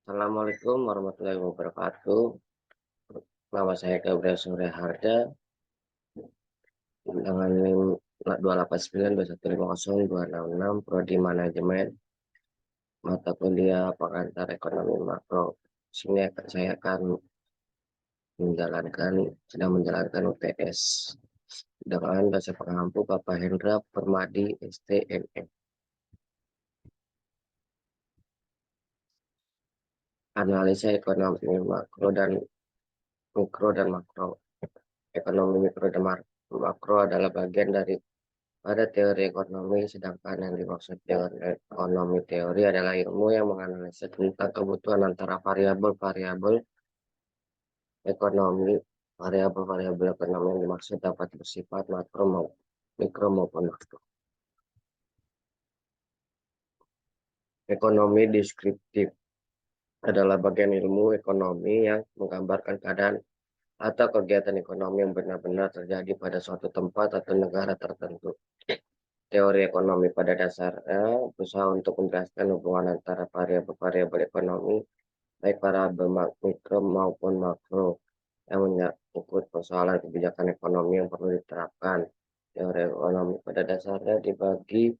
Assalamualaikum warahmatullahi wabarakatuh. Nama saya Gabriel Sureharda dengan NIM 2892150 Prodi Manajemen, mata kuliah pengantar ekonomi makro. Sini saya akan sedang menjalankan UTS dengan dosen pengampu Bapak Hendra Permadi STMM. Analisa ekonomi makro dan mikro dan makro. Ekonomi mikro dan makro adalah bagian dari pada teori ekonomi, sedangkan yang dimaksud dengan ekonomi teori adalah ilmu yang menganalisis tentang kebutuhan antara variabel-variabel ekonomi. Variabel-variabel ekonomi yang dimaksud dapat bersifat mikro maupun makro. Ekonomi deskriptif adalah bagian ilmu ekonomi yang menggambarkan keadaan atau kegiatan ekonomi yang benar-benar terjadi pada suatu tempat atau negara tertentu. Teori ekonomi pada dasarnya berusaha untuk menjelaskan hubungan antara variabel-variabel ekonomi, baik variabel mikro maupun makro, yang menyangkut persoalan kebijakan ekonomi yang perlu diterapkan. Teori ekonomi pada dasarnya dibagi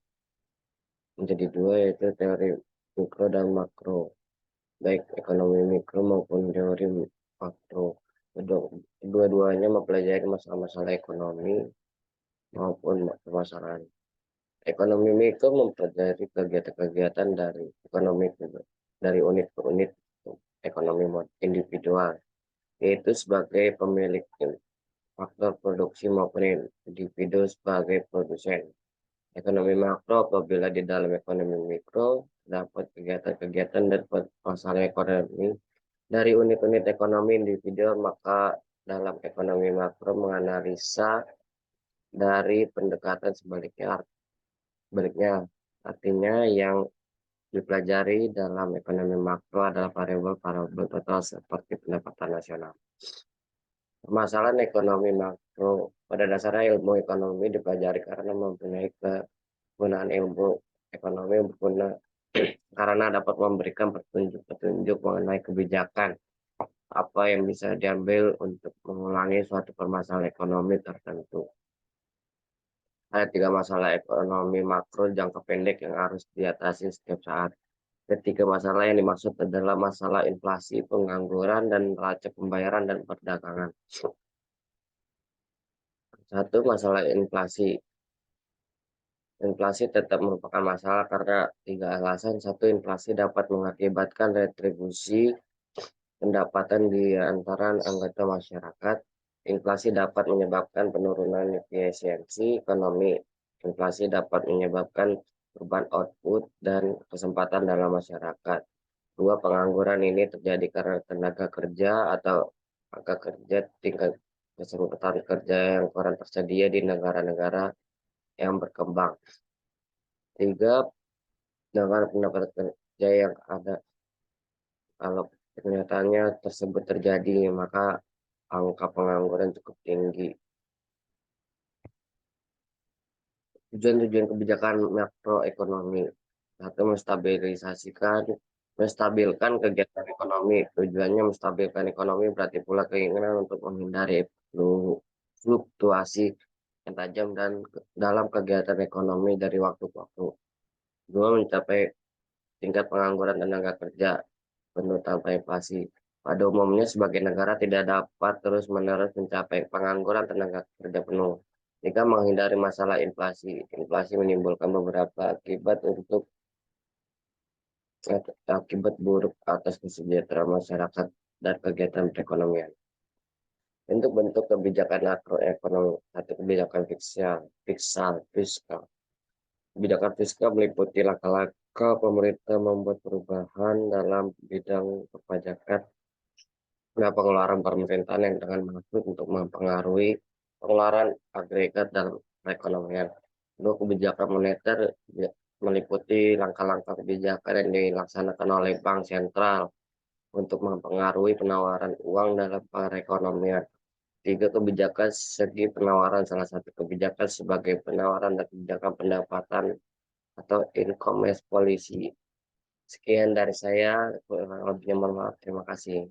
menjadi dua, yaitu teori mikro dan makro, baik ekonomi mikro maupun teori makro. Kedua-duanya mempelajari masalah-masalah ekonomi maupun permasalahan ekonomi mikro, mempelajari kegiatan-kegiatan dari unit ke unit ekonomi individual, yaitu sebagai pemilik faktor produksi maupun individu sebagai produsen. Ekonomi makro apabila di dalam ekonomi mikro dapat kegiatan-kegiatan dan masalah ekonomi dari unit-unit ekonomi individu, maka dalam ekonomi makro menganalisa dari pendekatan sebaliknya, artinya yang dipelajari dalam ekonomi makro adalah variabel-variabel total seperti pendapatan nasional. Permasalahan ekonomi makro pada dasarnya ilmu ekonomi dipelajari karena mempunyai kegunaan ilmu ekonomi yang berguna karena dapat memberikan petunjuk-petunjuk mengenai kebijakan apa yang bisa diambil untuk mengulangi suatu permasalahan ekonomi tertentu. Ada 3 masalah ekonomi makro jangka pendek yang harus diatasi setiap saat. Ketiga masalah yang dimaksud adalah masalah inflasi, pengangguran, dan neraca pembayaran dan perdagangan. Satu, masalah inflasi. Inflasi tetap merupakan masalah karena 3 alasan. Satu, inflasi dapat mengakibatkan retribusi pendapatan di antara anggota masyarakat. Inflasi dapat menyebabkan penurunan efisiensi ekonomi. Inflasi dapat menyebabkan perubahan output dan kesempatan dalam masyarakat. Dua, pengangguran ini terjadi karena tenaga kerja atau angka kerja, tingkat kesempatan kerja yang kurang tersedia di negara-negara yang berkembang. Tiga, dengan tenaga kerja yang ada. Kalau kenyataannya tersebut terjadi, maka angka pengangguran cukup tinggi. Tujuan-tujuan kebijakan makroekonomi. Satu, menstabilkan kegiatan ekonomi. Tujuannya menstabilkan ekonomi berarti pula keinginan untuk menghindari fluktuasi yang tajam dan dalam kegiatan ekonomi dari waktu ke waktu. Dua, mencapai tingkat pengangguran tenaga kerja penuh tanpa inflasi. Pada umumnya sebagai negara tidak dapat terus-menerus mencapai pengangguran tenaga kerja penuh. Jika menghindari masalah inflasi, inflasi menimbulkan beberapa akibat buruk atas kesejahteraan masyarakat dan kegiatan perekonomian. Bentuk-bentuk kebijakan makroekonomi. Satu, kebijakan fiskal. Kebijakan fiskal meliputi langkah-langkah pemerintah membuat perubahan dalam bidang perpajakan dan pengeluaran pemerintahan yang dengan maksud untuk mempengaruhi pengeluaran agregat dalam perekonomian. Dua, kebijakan moneter meliputi langkah-langkah kebijakan yang dilaksanakan oleh bank sentral untuk mempengaruhi penawaran uang dalam perekonomian. Tiga, kebijakan segi penawaran. Salah satu kebijakan sebagai penawaran dan kebijakan pendapatan atau income policy. Sekian dari saya, lebihnya mohon maaf. Terima kasih.